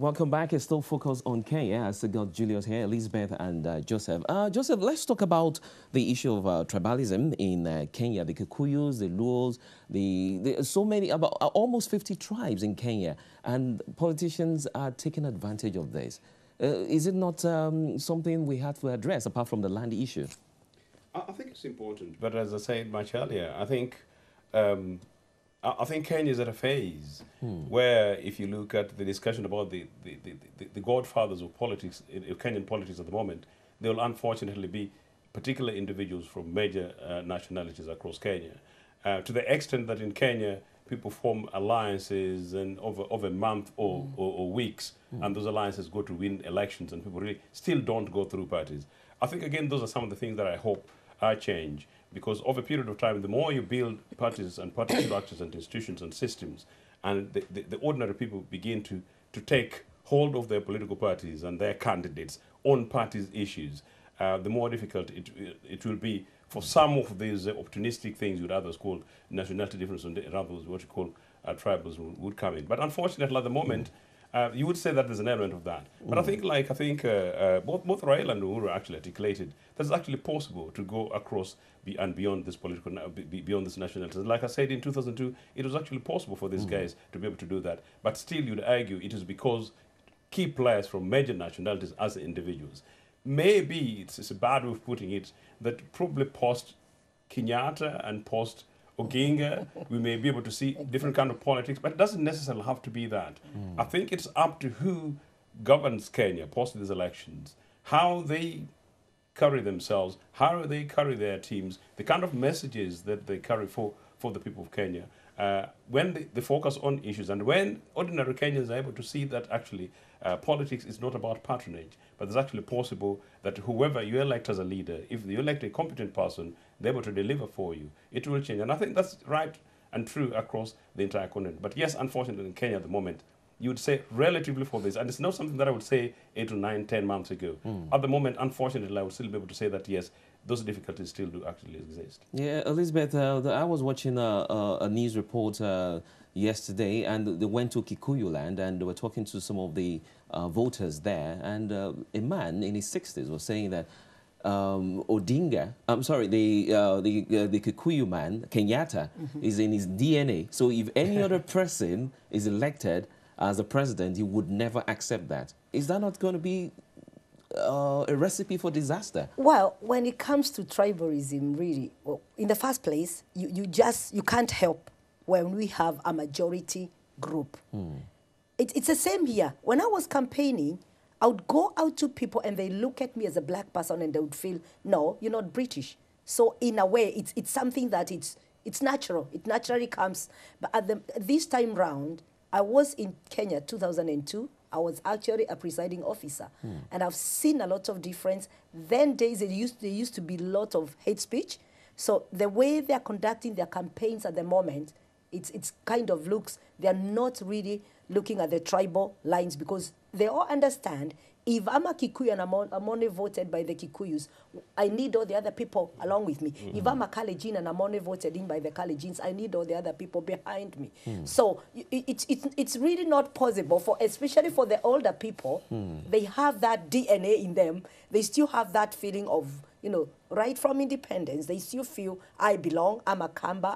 Welcome back. It's still focused on Kenya. I still got Julius here, Elizabeth, and Joseph. Joseph, let's talk about the issue of tribalism in Kenya. The Kikuyus, the Luos, so many, about almost 50 tribes in Kenya, and politicians are taking advantage of this. Is it not something we have to address apart from the land issue? I think it's important, but as I said much earlier, I think Kenya is at a phase where, if you look at the discussion about the godfathers of politics, Kenyan politics at the moment, there will unfortunately be particular individuals from major nationalities across Kenya. To the extent that in Kenya, people form alliances and over a month or weeks, and those alliances go to win elections, and people really still don't go through parties. I think, again, those are some of the things that I hope change. Because over a period of time, the more you build parties and party structures and institutions and systems, and the ordinary people begin to take hold of their political parties and their candidates on parties' issues, the more difficult it will be for some of these opportunistic things with others called nationality difference and others what you call tribalism would come in. But unfortunately, at the moment, you would say that there's an element of that. But I think both Raila and Uhuru actually articulated that it's actually possible to go across and beyond this beyond this nationality. Like I said, in 2002, it was actually possible for these guys to be able to do that. But still, you'd argue it is because key players from major nationalities as individuals. Maybe it's a bad way of putting it that probably post Kenyatta and post Oginga, we may be able to see different kind of politics, but it doesn't necessarily have to be that. I think it's up to who governs Kenya post these elections, how they carry themselves, how they carry their teams, the kind of messages that they carry for the people of Kenya. When they focus on issues, and when ordinary Kenyans are able to see that actually politics is not about patronage, but it's actually possible that whoever you elect as a leader, if you elect a competent person, they're able to deliver for you, it will change. And I think that's right and true across the entire continent. But yes, unfortunately, in Kenya at the moment, you would say relatively for this, and it's not something that I would say 8 to 9, 10 months ago. At the moment, unfortunately, I would still be able to say that yes, those difficulties still do actually exist. Yeah, Elizabeth, I was watching a news report yesterday, and they went to Kikuyu land, and they were talking to some of the voters there, and a man in his 60s was saying that Odinga, I'm sorry, the Kikuyu man, Kenyatta, is in his DNA. So if any other person is elected as a president, he would never accept that. Is that not going to be a recipe for disaster? Well, when it comes to tribalism, really, well, in the first place, you can't help when we have a majority group. It's the same here. When I was campaigning, I would go out to people and they look at me as a black person and they would feel, no, you're not British. So in a way, it's something that it's natural. It naturally comes. But this time round, I was in Kenya 2002. I was actually a presiding officer. And I've seen a lot of difference. Then days, there used to be a lot of hate speech. So the way they're conducting their campaigns at the moment, it's kind of looks, they're not really looking at the tribal lines, because they all understand if I'm a Kikuyu and I'm only voted by the Kikuyus, I need all the other people along with me. If I'm a Kalenjin and I'm only voted in by the Kalenjins, I need all the other people behind me. So it's really not possible, especially for the older people. They have that DNA in them. They still have that feeling of, right from independence, they still feel, I belong, I'm a Kamba,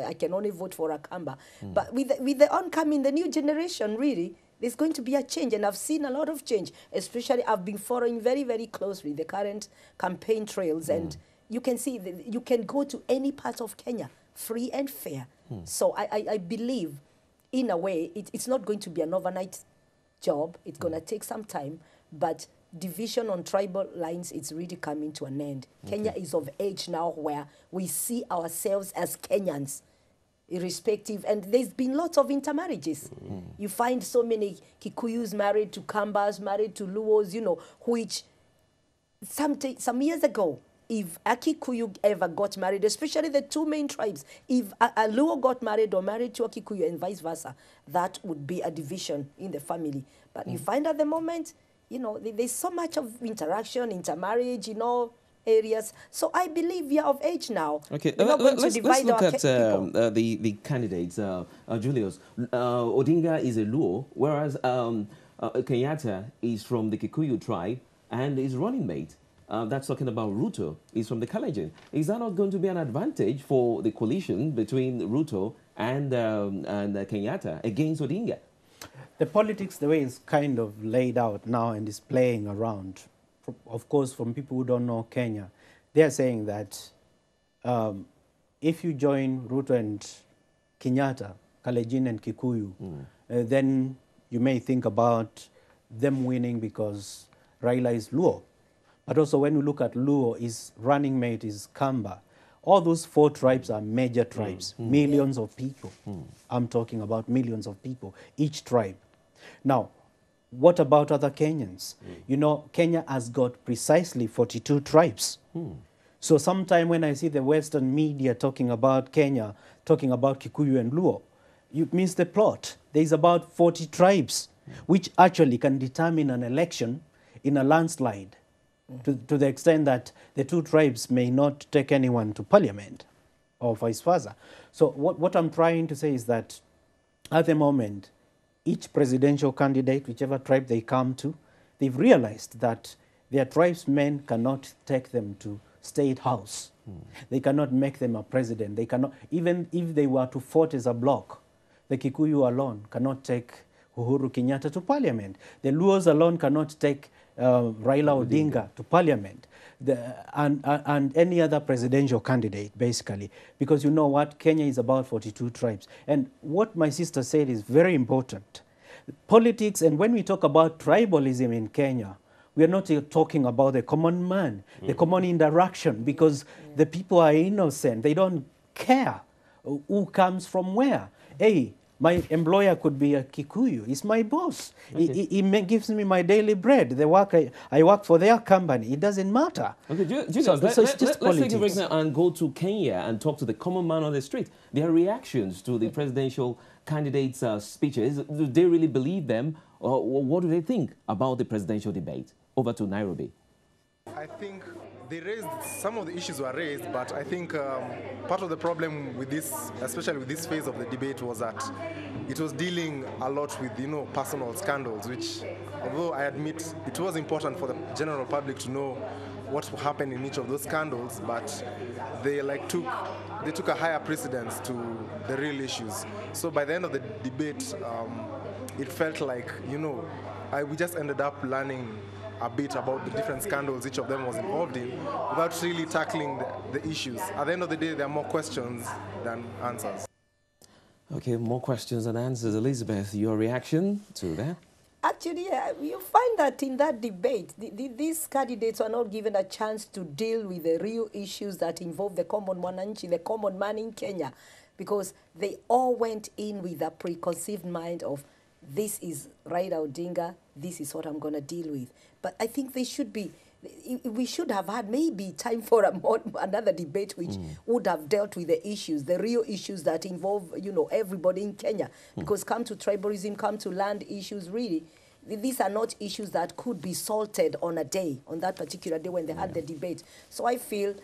I can only vote for a Kamba. But with the oncoming, the new generation, really, there's going to be a change, and I've seen a lot of change. Especially, I've been following very, very closely the current campaign trails, and you can see you can go to any part of Kenya, free and fair. So I believe, in a way, it's not going to be an overnight job. It's going to take some time, but division on tribal lines, it's really coming to an end. Kenya is of age now where we see ourselves as Kenyans, irrespective, and there's been lots of intermarriages. You find so many Kikuyus married to Kambas, married to Luos, which some years ago, if a Kikuyu ever got married, especially the two main tribes, if a Luo got married or married to a Kikuyu and vice versa, that would be a division in the family. But you find at the moment, there's so much of interaction, intermarriage, areas. So I believe we are of age now. Okay, let's look at the candidates. Julius, Odinga is a Luo, whereas Kenyatta is from the Kikuyu tribe, and his running mate, that's talking about Ruto, is from the Kalenjin. Is that not going to be an advantage for the coalition between Ruto and Kenyatta against Odinga? The politics, the way it's kind of laid out now and is playing around, of course, from people who don't know Kenya, they're saying that if you join Ruto and Kenyatta, Kalenjin and Kikuyu, then you may think about them winning because Raila is Luo. But also when you look at Luo, his running mate is Kamba. All those 4 tribes are major tribes, millions of people. I'm talking about millions of people, each tribe. Now, what about other Kenyans? You know, Kenya has got precisely 42 tribes. So sometime when I see the Western media talking about Kenya, talking about Kikuyu and Luo, you miss the plot. There's about 40 tribes, which actually can determine an election in a landslide, to the extent that the 2 tribes may not take anyone to parliament, or vice versa. So what I'm trying to say is that at the moment, each presidential candidate, whichever tribe they come to, they've realized that their tribesmen cannot take them to State House. They cannot make them a president. They cannot, even if they were to vote as a bloc, the Kikuyu alone cannot take Uhuru Kenyatta to parliament. The Luos alone cannot take Raila Odinga to parliament. And any other presidential candidate, basically. Because you know what? Kenya is about 42 tribes. And what my sister said is very important. Politics, and when we talk about tribalism in Kenya, we are not talking about the common man, the common interaction, because the people are innocent. They don't care who comes from where. Hey, my employer could be a Kikuyu. He's my boss. Okay. He gives me my daily bread. The work I work for their company. It doesn't matter. Okay, let's take a break now and go to Kenya and talk to the common man on the street. Their reactions to the presidential candidates' speeches. Do they really believe them? Or what do they think about the presidential debate? Over to Nairobi. I think they raised, some of the issues were raised, but I think part of the problem with this, especially with this phase of the debate, was that it was dealing a lot with, personal scandals, which, although I admit it was important for the general public to know what happened in each of those scandals, but they took a higher precedence to the real issues. So by the end of the debate, it felt like, we just ended up learning a bit about the different scandals each of them was involved in without really tackling the issues. At the end of the day, there are more questions than answers. Okay, more questions than answers. Elizabeth, your reaction to that? Actually, you find that in that debate, these candidates were not given a chance to deal with the real issues that involve the common mwananchi, the common man in Kenya, because they all went in with a preconceived mind of, this is Raila Odinga, this is what I'm going to deal with. But I think we should have had maybe time for another debate which would have dealt with the issues, the real issues that involve, everybody in Kenya. Because come to tribalism, come to land issues, really, these are not issues that could be sorted on that particular day when they had the debate. So I feel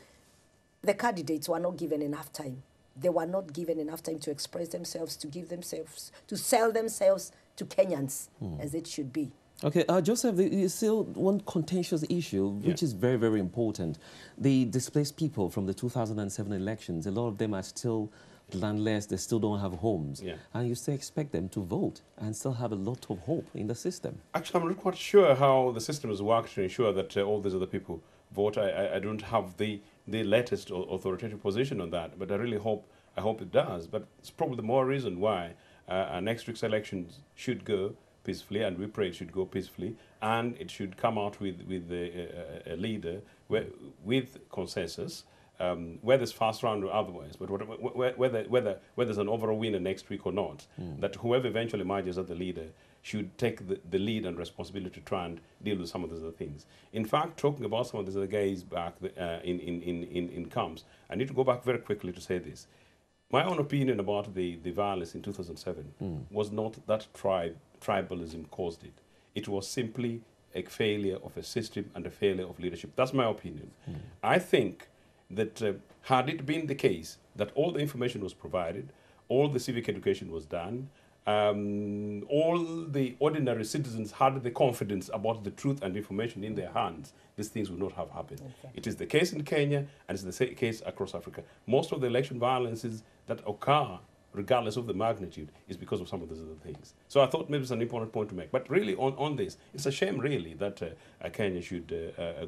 the candidates were not given enough time. They were not given enough time to express themselves, to sell themselves to Kenyans, as it should be. Okay, Joseph, there is still one contentious issue, which is very, very important. The displaced people from the 2007 elections, a lot of them are still landless, they still don't have homes. Yeah. And you still expect them to vote and still have a lot of hope in the system. Actually, I'm not quite sure how the system has worked to ensure that all these other people vote. I don't have the latest authoritative position on that, but I really hope it does. But it's probably the more reason why next week's elections should go peacefully, and we pray it should go peacefully, and it should come out with a leader with consensus, whether it's first round or otherwise, but whether there's an overall winner next week or not, that whoever eventually emerges as the leader should take the lead and responsibility to try and deal with some of these other things. In fact, talking about some of these other guys back in camps, I need to go back very quickly to say this. My own opinion about the violence in 2007 was not that tribalism caused it. It was simply a failure of a system and a failure of leadership. That's my opinion. I think that had it been the case that all the information was provided, all the civic education was done, all the ordinary citizens had the confidence about the truth and information in their hands, these things would not have happened. Okay. It is the case in Kenya, and it's the case across Africa. Most of the election violences that occur, regardless of the magnitude, is because of some of these other things. So I thought maybe it's an important point to make. But really, on this, it's a shame, really, that Kenya should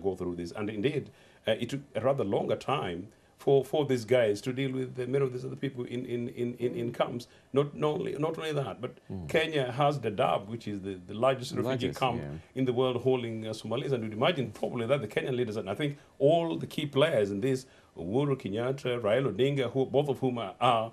go through this. And indeed, it took a rather longer time for these guys to deal with many of these other people in camps. Not only that, but Kenya has Dadaab, which is the largest refugee camp in the world, holding Somalis. And you'd imagine probably that the Kenyan leaders, and I think all the key players in this, Uhuru Kenyatta, Raila Odinga, both of whom are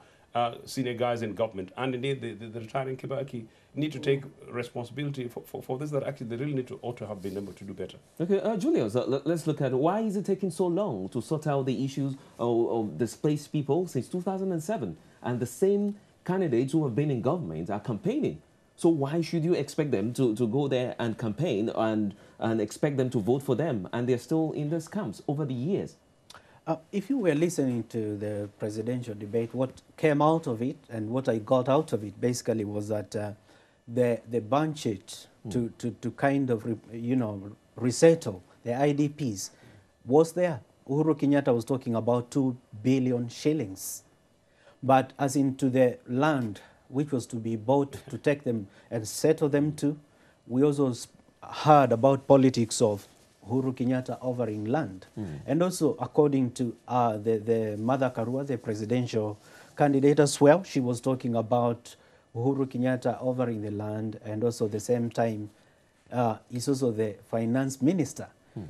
senior guys in government, and indeed the retiring Kibaki, need to take responsibility for this, that actually they really ought to have been able to do better. Okay, Julius, let's look at why is it taking so long to sort out the issues of displaced people since 2007? And the same candidates who have been in government are campaigning. So why should you expect them to go there and campaign and expect them to vote for them? And they're still in these camps over the years. If you were listening to the presidential debate, what came out of it and what I got out of it basically was that the budget to kind of, resettle the IDPs was there. Uhuru Kenyatta was talking about 2 billion shillings. But as into the land which was to be bought to take them and settle them to, we also heard about politics of Uhuru Kenyatta offering land. And also, according to the Martha Karua, the presidential candidate as well, she was talking about Uhuru Kenyatta offering the land, and also at the same time, he's also the finance minister.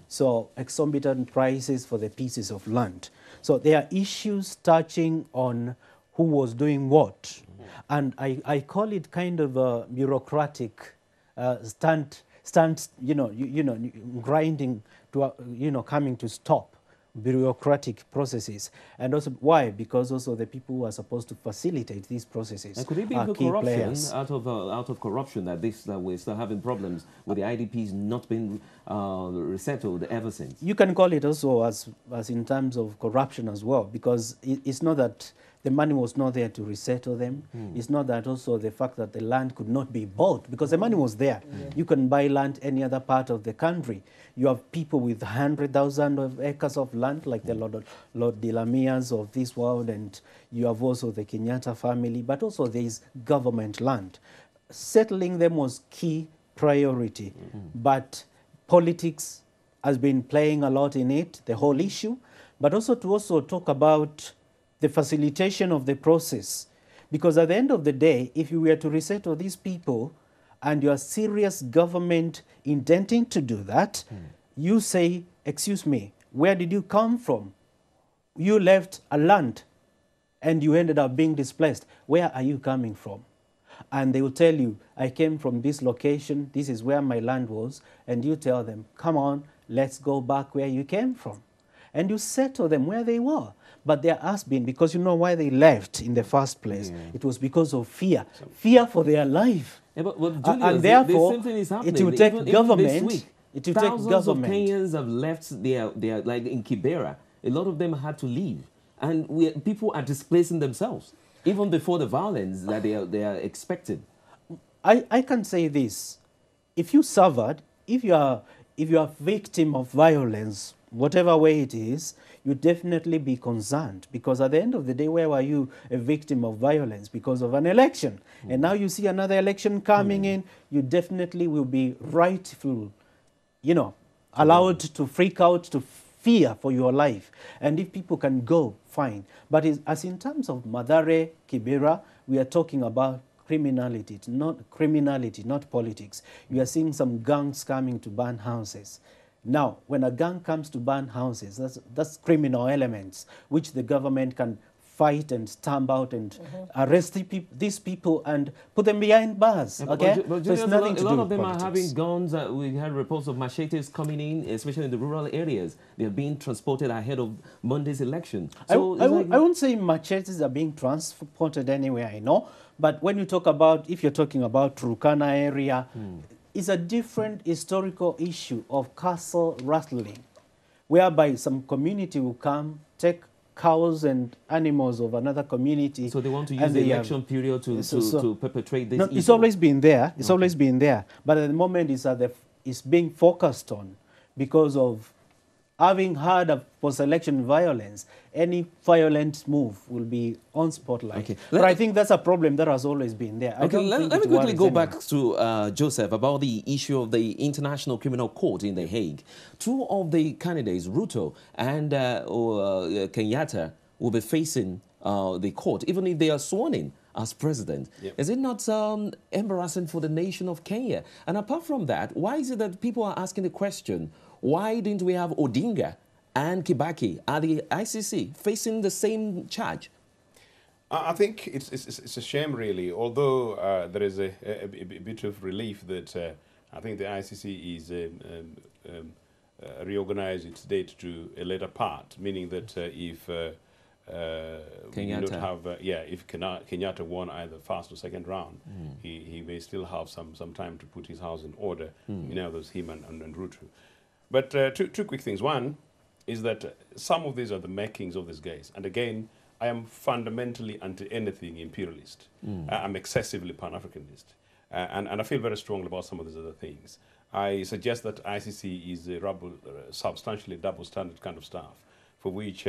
So exorbitant prices for the pieces of land. So there are issues touching on who was doing what. And I call it kind of a bureaucratic stunt, grinding to, coming to stop bureaucratic processes. And also, why? Because also the people who are supposed to facilitate these processes and could it be the corruption out of corruption that we're still having problems with the IDPs not being resettled ever since? You can call it also as in terms of corruption as well, because it's not that the money was not there to resettle them. It's not that also the fact that the land could not be bought, because the money was there. You can buy land any other part of the country. You have people with 100,000 acres of land, like the Lord Dilamias of this world, and you have also the Kenyatta family, but also there is government land. Settling them was key priority, but politics has been playing a lot in it, the whole issue, but also to talk about the facilitation of the process. Because at the end of the day, if you were to resettle these people and you are serious government intending to do that, you say, excuse me, where did you come from? You left a land and you ended up being displaced. Where are you coming from? And they will tell you, I came from this location, this is where my land was, and you tell them, come on, let's go back where you came from. And you settle them where they were. But there has been, because you know why they left in the first place, it was because of fear. Fear for their life. Yeah, but Julius, and therefore, the same thing is happening. It will take government. Even this week, it will take government. Thousands of Kenyans have left their like in Kibera. A lot of them had to leave. And people are displacing themselves, even before the violence that they are expected. I can say this. If you suffered, if you are a victim of violence, whatever way it is, you definitely be concerned, because at the end of the day, where were you a victim of violence? Because of an election. And now you see another election coming in, you definitely will be rightful, allowed to freak out, to fear for your life. And if people can go, fine. But as in terms of Mathare, Kibera, we are talking about criminality, not politics. You are seeing some gangs coming to burn houses. Now, when a gang comes to burn houses, that's criminal elements, which the government can fight and stamp out and arrest these people and put them behind bars, okay? But so it's nothing to do with politics. A lot of them are having guns. We had reports of machetes coming in, especially in the rural areas. They are being transported ahead of Monday's election. So I won't say machetes are being transported anywhere, I know. But when you talk about, if you're talking about Turkana area, it's a different historical issue of castle rattling, whereby some community will come, take cows and animals of another community. So they want to use and the they have- election period to, So- to perpetrate this No, evil. it's always been there. It's always been there. But at the moment, it's being focused on because of having heard of post-election violence. Any violent move will be on spotlight. Okay. But I think that's a problem that has always been there. I Okay, don't let think me it quickly worries go anyone. back to Joseph about the issue of the International Criminal Court in The Hague. Two of the candidates, Ruto and Kenyatta, will be facing the court, even if they are sworn in as president. Yep. Is it not embarrassing for the nation of Kenya? And apart from that, why is it that people are asking the question, why didn't we have Odinga and Kibaki at the ICC facing the same charge? I think it's a shame, really, although there is a bit of relief that I think the ICC is reorganized its date to a later part, meaning that if we do not have, if Kenyatta won either first or second round, he may still have some time to put his house in order. You know, there's him and Ruto. But two quick things. One is that some of these are the makings of these guys. And again, I am fundamentally anti anything imperialist. I'm excessively Pan-Africanist. And I feel very strongly about some of these other things. I suggest that ICC is a substantially double standard kind of stuff, for which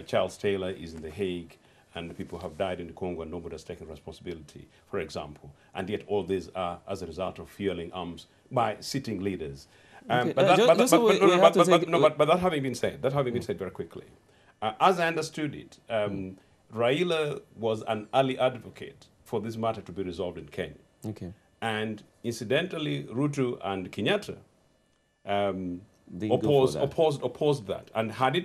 Charles Taylor is in The Hague, and people have died in the Congo and nobody has taken responsibility, for example. And yet all these are as a result of fueling arms by sitting leaders. But that having been said, very quickly, as I understood it, Raila was an early advocate for this matter to be resolved in Kenya. Okay. And incidentally, Ruto and Kenyatta Didn't go for that. opposed that. And had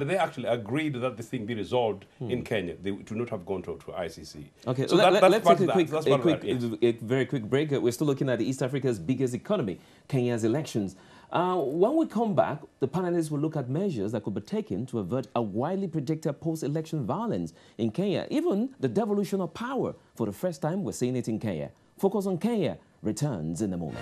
they actually agreed that the thing be resolved in Kenya, they would not have gone to ICC. Okay, so let's take a very quick break. We're still looking at East Africa's biggest economy, Kenya's elections. When we come back, the panelists will look at measures that could be taken to avert a widely predicted post-election violence in Kenya, even the devolution of power. For the first time, we're seeing it in Kenya. Focus on Kenya returns in a moment.